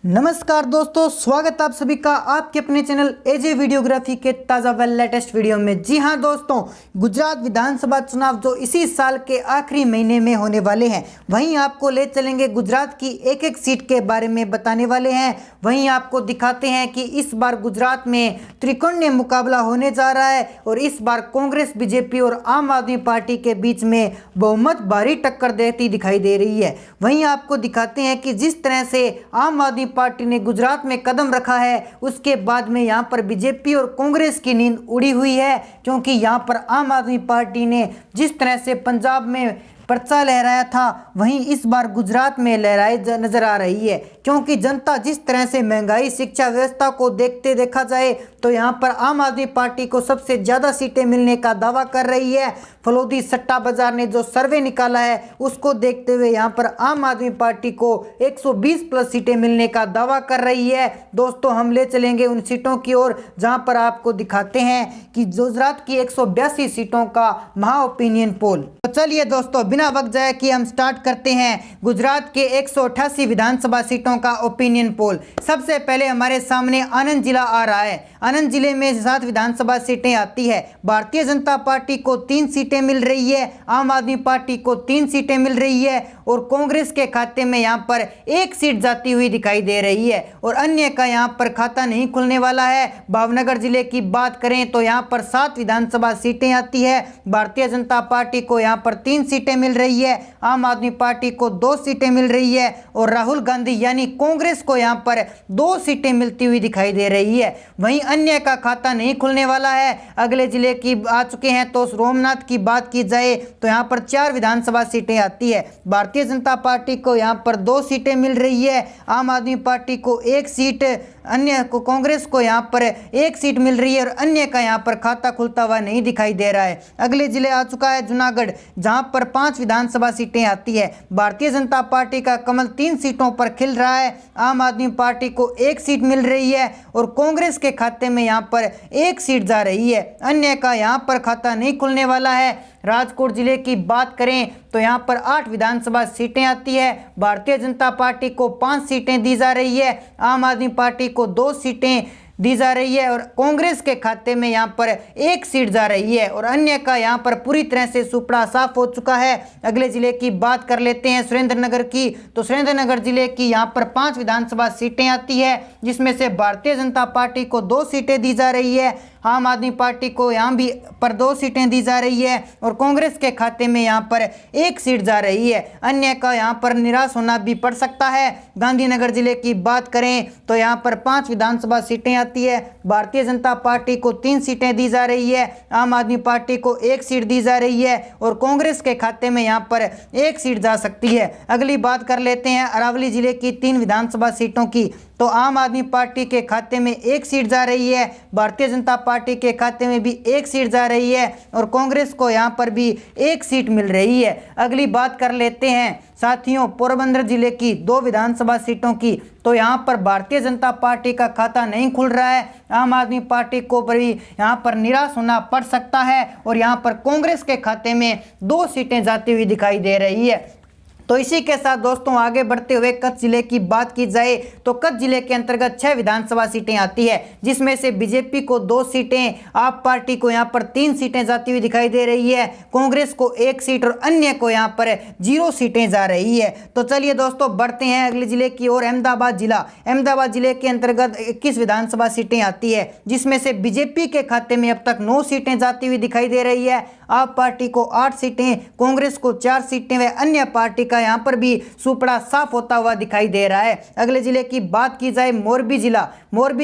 नमस्कार दोस्तों, स्वागत आप सभी का आपके अपने चैनल एजे वीडियोग्राफी के ताज़ा व लेटेस्ट वीडियो में। जी हां दोस्तों, गुजरात विधानसभा चुनाव जो इसी साल के आखिरी महीने में होने वाले हैं, वहीं आपको ले चलेंगे गुजरात की एक एक सीट के बारे में बताने वाले हैं। वहीं आपको दिखाते हैं कि इस बार गुजरात में त्रिकोणीय मुकाबला होने जा रहा है और इस बार कांग्रेस, बीजेपी और आम आदमी पार्टी के बीच में बहुमत भारी टक्कर देती दिखाई दे रही है। वहीं आपको दिखाते हैं कि जिस तरह से आम आदमी पार्टी ने गुजरात में कदम रखा है, उसके बाद में यहां पर बीजेपी और कांग्रेस की नींद उड़ी हुई है, क्योंकि यहां पर आम आदमी पार्टी ने जिस तरह से पंजाब में पर्चा लहराया था, वहीं इस बार गुजरात में लहराई नजर आ रही है। क्योंकि जनता जिस तरह से महंगाई, शिक्षा व्यवस्था को देखते देखा जाए तो यहां पर आम आदमी पार्टी को सबसे ज़्यादा सीटें मिलने का दावा कर रही है। फलोदी सट्टा बाजार ने जो सर्वे निकाला है, उसको देखते हुए यहां पर आम आदमी पार्टी को 120 प्लस सीटें मिलने का दावा कर रही है। दोस्तों, हम ले चलेंगे उन सीटों की ओर जहां पर आपको दिखाते हैं कि गुजरात की 182 सीटों का महा ओपिनियन पोल। तो चलिए दोस्तों, बिना वक्त जाए कि हम स्टार्ट करते हैं गुजरात के 188 विधानसभा सीटों का ओपिनियन पोल। सबसे पहले हमारे सामने आनंद जिला आ रहा है। आनंद जिले में 7 विधानसभा सीटें आती है। भारतीय जनता पार्टी को 3 सीटें मिल रही है, आम आदमी पार्टी को 3 सीटें मिल रही है और कांग्रेस के खाते में यहां पर 1 सीट जाती हुई दिखाई दे रही है और अन्य का यहां पर खाता नहीं खुलने वाला है। भावनगर जिले की बात करें तो यहां पर 7 विधानसभा सीटें आती है। भारतीय जनता पार्टी को यहां पर 3 सीटें मिल रही है, आम आदमी पार्टी को 2 सीटें मिल रही है और राहुल गांधी यानी कांग्रेस को यहां पर 2 सीटें मिलती हुई दिखाई दे रही है। वहीं अन्य का खाता नहीं खुलने वाला है। अगले जिले की आ चुके हैं तो सोमनाथ की बात की जाए तो यहां पर 4 विधानसभा सीटें आती है। भारतीय जनता पार्टी को यहां पर 2 सीटें मिल रही है, आम आदमी पार्टी को 1 सीट, अन्य को कांग्रेस को यहां पर 1 सीट मिल रही है और अन्य का यहां पर खाता खुलता हुआ नहीं दिखाई दे रहा है। अगले जिले आ चुका है जूनागढ़, जहां पर 5 विधानसभा सीटें आती है। भारतीय जनता पार्टी का कमल 3 सीटों पर खिल रहा है, आम आदमी पार्टी को 1 सीट मिल रही है और कांग्रेस के खाते में यहां पर 1 सीट जा रही है, अन्य का यहां पर खाता नहीं खुलने वाला है। राजकोट जिले की बात करें तो यहां पर 8 विधानसभा सीटें आती है। भारतीय जनता पार्टी को 5 सीटें दी जा रही है, आम आदमी पार्टी को 2 सीटें दी जा रही है और कांग्रेस के खाते में यहां पर 1 सीट जा रही है और अन्य का यहां पर पूरी तरह से सुपड़ा साफ हो चुका है। अगले जिले की बात कर लेते हैं सुरेंद्रनगर की, तो सुरेंद्रनगर जिले की यहां पर 5 विधानसभा सीटें आती है, जिसमें से भारतीय जनता पार्टी को 2 सीटें दी जा रही है, आम आदमी पार्टी को यहाँ भी पर 2 सीटें दी जा रही है और कांग्रेस के खाते में यहाँ पर 1 सीट जा रही है, अन्य का यहाँ पर निराश होना भी पड़ सकता है। गांधीनगर जिले की बात करें तो यहाँ पर 5 विधानसभा सीटें आती है। भारतीय जनता पार्टी को 3 सीटें दी जा रही है, आम आदमी पार्टी को 1 सीट दी जा रही है और कांग्रेस के खाते में यहाँ पर 1 सीट जा सकती है। अगली बात कर लेते हैं अरावली जिले की 3 विधानसभा सीटों की, तो आम आदमी पार्टी के खाते में 1 सीट जा रही है, भारतीय जनता पार्टी के खाते में भी 1 सीट जा रही है और कांग्रेस को यहां पर भी 1 सीट मिल रही है। अगली बात कर लेते हैं साथियों पोरबंदर जिले की 2 विधानसभा सीटों की, तो यहां पर भारतीय जनता पार्टी का खाता नहीं खुल रहा है, आम आदमी पार्टी को भी यहां पर निराश होना पड़ सकता है और यहां पर कांग्रेस के खाते में 2 सीटें जाती हुई दिखाई दे रही है। तो इसी के साथ दोस्तों आगे बढ़ते हुए कच्छ जिले की बात की जाए तो कच्छ जिले के अंतर्गत 6 विधानसभा सीटें आती है, जिसमें से बीजेपी को 2 सीटें, आप पार्टी को यहां पर 3 सीटें जाती हुई दिखाई दे रही है, कांग्रेस को 1 सीट और अन्य को यहां पर 0 सीटें जा रही है। तो चलिए दोस्तों बढ़ते हैं अगले जिले की ओर। अहमदाबाद जिले के अंतर्गत 21 विधानसभा सीटें आती है, जिसमें से बीजेपी के खाते में अब तक 9 सीटें जाती हुई दिखाई दे रही है, आप पार्टी को 8 सीटें, कांग्रेस को 4 सीटें व अन्य पार्टी का यहां पर भी सुपड़ा साफ होता हुआ दिखाई दे रहा है। अगले जिले की बात की जाए मोरबी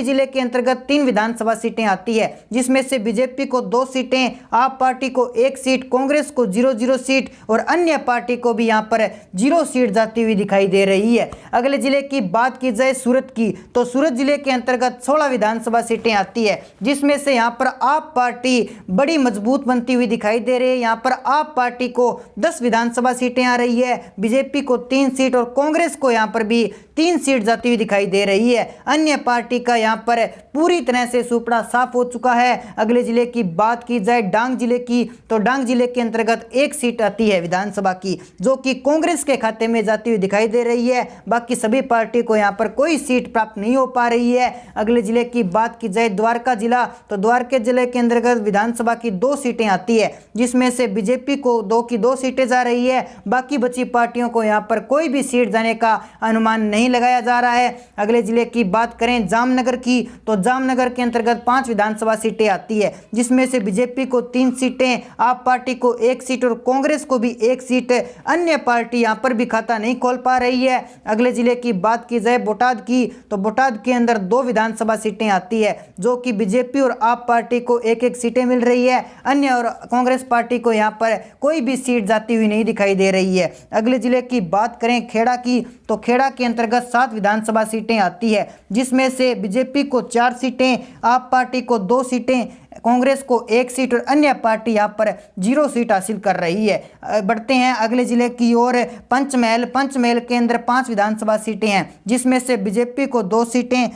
जिले के अंतर्गत 3 विधानसभा सीटें आती है, जिसमें से बीजेपी को 2 सीटें, आप पार्टी को 1 सीट, कांग्रेस को 0 सीट और अन्य पार्टी को भी यहां पर 0 सीट जाती हुई दिखाई दे रही है। अगले जिले की बात की जाए सूरत की, तो सूरत जिले के अंतर्गत 16 विधानसभा सीटें आती है, जिसमें से यहां पर आप पार्टी बड़ी मजबूत बनती हुई दिखाई दे रही है। यहां पर आप पार्टी को 10 विधानसभा सीटें आ रही है, बीजेपी को 3 सीट और कांग्रेस को यहाँ पर भी 3 सीट जाती हुई दिखाई दे रही है। अन्य पार्टी का यहाँ पर पूरी तरह से सुपड़ा साफ हो चुका है। अगले जिले की बात की जाए डांग जिले की, तो डांग जिले के अंतर्गत 1 सीट आती है विधानसभा की, जो कि कांग्रेस के खाते में जाती हुई दिखाई दे रही है। बाकी सभी पार्टी को यहाँ पर कोई सीट प्राप्त नहीं हो पा रही है। अगले जिले की बात की जाए द्वारका जिला, तो द्वारका जिले के अंतर्गत विधानसभा की 2 सीटें आती है, जिसमें से बीजेपी को 2 की 2 सीटें जा रही है। बाकी बची पार्टियों को यहाँ पर कोई भी सीट जाने का अनुमान नहीं लगाया जा रहा है। अगले जिले की बात करें जामनगर की, तो जामनगर के अंतर्गत 5 विधानसभा सीटें आती है, जिसमें से बीजेपी को 3 सीटें, आप पार्टी को 1 सीट और कांग्रेस को भी 1 सीट। अन्य पार्टी यहाँ पर भी खाता नहीं खोल पा रही है। अगले जिले की बात की जाए बोटाद की, तो बोटाद के अंदर 2 विधानसभा सीटें आती है, जो कि बीजेपी और आप पार्टी को 1-1 सीटें मिल रही है। अन्य और कांग्रेस पार्टी को यहाँ पर कोई भी सीट जाती हुई नहीं दिखाई दे रही है। अगले जिले की बात करें खेड़ा की, तो खेड़ा के अंतर्गत 7 विधानसभा सीटें आती है, जिसमें से बीजेपी को 4 सीटें, आप पार्टी को 2 सीटें, कांग्रेस को 1 सीट और अन्य पार्टी यहाँ पर 0 सीट हासिल कर रही है। बढ़ते हैं अगले जिले की ओर पंचमहल के अंदर 5 विधानसभा सीटें हैं, जिसमें से बीजेपी को 2 सीटें,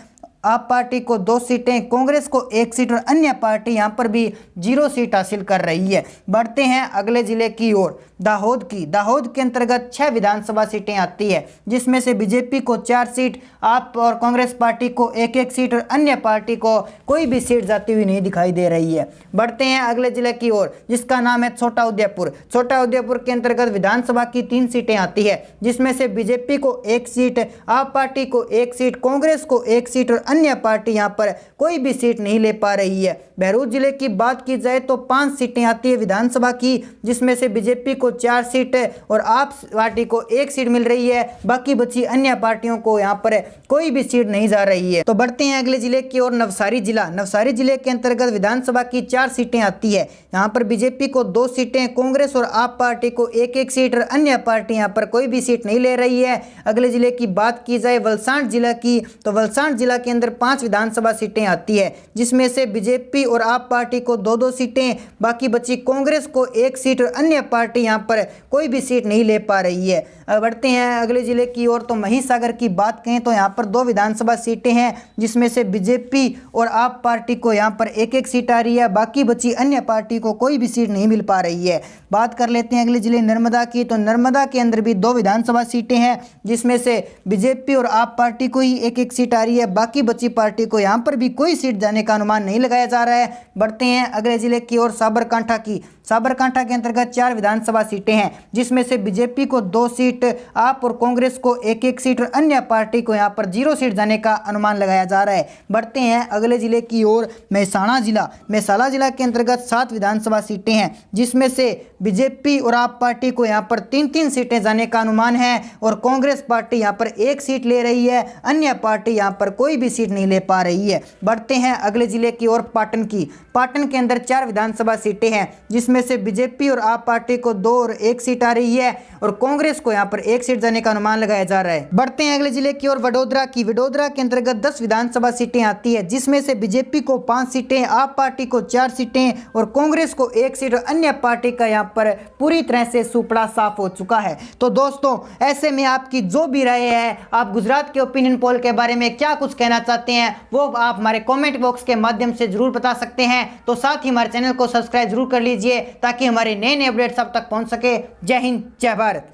आप पार्टी को 2 सीटें, कांग्रेस को 1 सीट और अन्य पार्टी यहाँ पर भी 0 सीट हासिल कर रही है। बढ़ते हैं अगले जिले की ओर दाहोद की, दाहोद के अंतर्गत 6 विधानसभा सीटें आती है, जिसमें से बीजेपी को 4 सीट, आप और कांग्रेस पार्टी को 1-1 सीट और अन्य पार्टी को कोई भी सीट जाती हुई नहीं दिखाई दे रही है। बढ़ते हैं अगले जिले की ओर, जिसका नाम है छोटा उदयपुर। छोटा उदयपुर के अंतर्गत विधानसभा की 3 सीटें आती है, जिसमें से बीजेपी को 1 सीट, आप पार्टी को 1 सीट, कांग्रेस को 1 सीट और अन्य पार्टी यहाँ पर कोई भी सीट नहीं ले पा रही है। बहरोड जिले की बात की जाए तो 5 सीटें आती है विधानसभा की, जिसमें से बीजेपी को 4 सीट और आप पार्टी को 1 सीट मिल रही है। बाकी बची अन्य पार्टियों को यहाँ पर कोई भी सीट नहीं जा रही है। तो बढ़ते हैं अगले जिले की ओर नवसारी जिला। नवसारी जिले के अंतर्गत विधानसभा की 4 सीटें आती है। यहाँ पर बीजेपी को 2 सीटें, कांग्रेस और आप पार्टी को 1-1 सीट और अन्य पार्टी यहाँ पर कोई भी सीट नहीं ले रही है। अगले जिले की बात की जाए वलसाड जिला की, तो वलसाड जिला के अंदर 5 विधानसभा सीटें आती है, जिसमें से बीजेपी और आप पार्टी को 2-2 सीटें, बाकी बची कांग्रेस को 1 सीट और अन्य पार्टी यहाँ पर कोई भी सीट नहीं ले पा रही है। बढ़ते हैं अगले जिले की ओर, तो महिसागर की बात करें तो यहाँ पर 2 विधानसभा सीटें हैं, जिसमें से बीजेपी और आप पार्टी को यहाँ पर 1-1 सीट आ रही है। बाकी बची अन्य पार्टी को कोई भी सीट नहीं मिल पा रही है। बात कर लेते हैं अगले जिले नर्मदा की, तो नर्मदा के अंदर भी 2 विधानसभा सीटें हैं, जिसमें से बीजेपी और आप पार्टी को ही 1-1 सीट आ रही है। बाकी बची पार्टी को यहाँ पर भी कोई सीट जाने का अनुमान नहीं लगाया जा रहा है। बढ़ते हैं अगले जिले की ओर साबरकांठा की। साबरकांठा के अंतर्गत 4 विधानसभा सीटें हैं, जिसमें से बीजेपी को 2 सीट, आप और कांग्रेस को 1-1 सीट और अन्य पार्टी को यहाँ पर 0 सीट जाने का अनुमान लगाया जा रहा है। बढ़ते हैं अगले जिले की ओर मेहसाणा जिला। मेहसाणा जिला के अंतर्गत 7 विधानसभा सीटें हैं, जिसमें से बीजेपी और आप पार्टी को यहाँ पर 3-3 सीटें जाने का अनुमान है और कांग्रेस पार्टी यहाँ पर 1 सीट ले रही है। अन्य पार्टी यहाँ पर कोई भी सीट नहीं ले पा रही है। बढ़ते हैं अगले जिले की ओर पाटन की। पाटन के अंदर 4 विधानसभा सीटें हैं, जिसमें से बीजेपी और आप पार्टी को 2 और 1 सीट आ रही है और कांग्रेस को यहाँ पर 1 सीट जाने का अनुमान लगाया जा रहा है। बढ़ते हैं अगले जिले की ओर वडोदरा की। वडोदरा के अंतर्गत 10 विधानसभा सीटें आती है, जिसमें से बीजेपी को 5 सीटें, आप पार्टी को 4 सीटें और कांग्रेस को 1 सीट और अन्य पार्टी का यहाँ पर पूरी तरह से सुपड़ा साफ हो चुका है। तो दोस्तों, ऐसे में आपकी जो भी राय है, आप गुजरात के ओपिनियन पोल के बारे में क्या कुछ कहना चाहते हैं, वो आप हमारे कमेंट बॉक्स के माध्यम से जरूर बता सकते हैं। तो साथ ही हमारे चैनल को सब्सक्राइब जरूर कर लीजिए, ताकि हमारे नए अपडेट्स आप तक पहुंच सके। जय हिंद, जय भारत।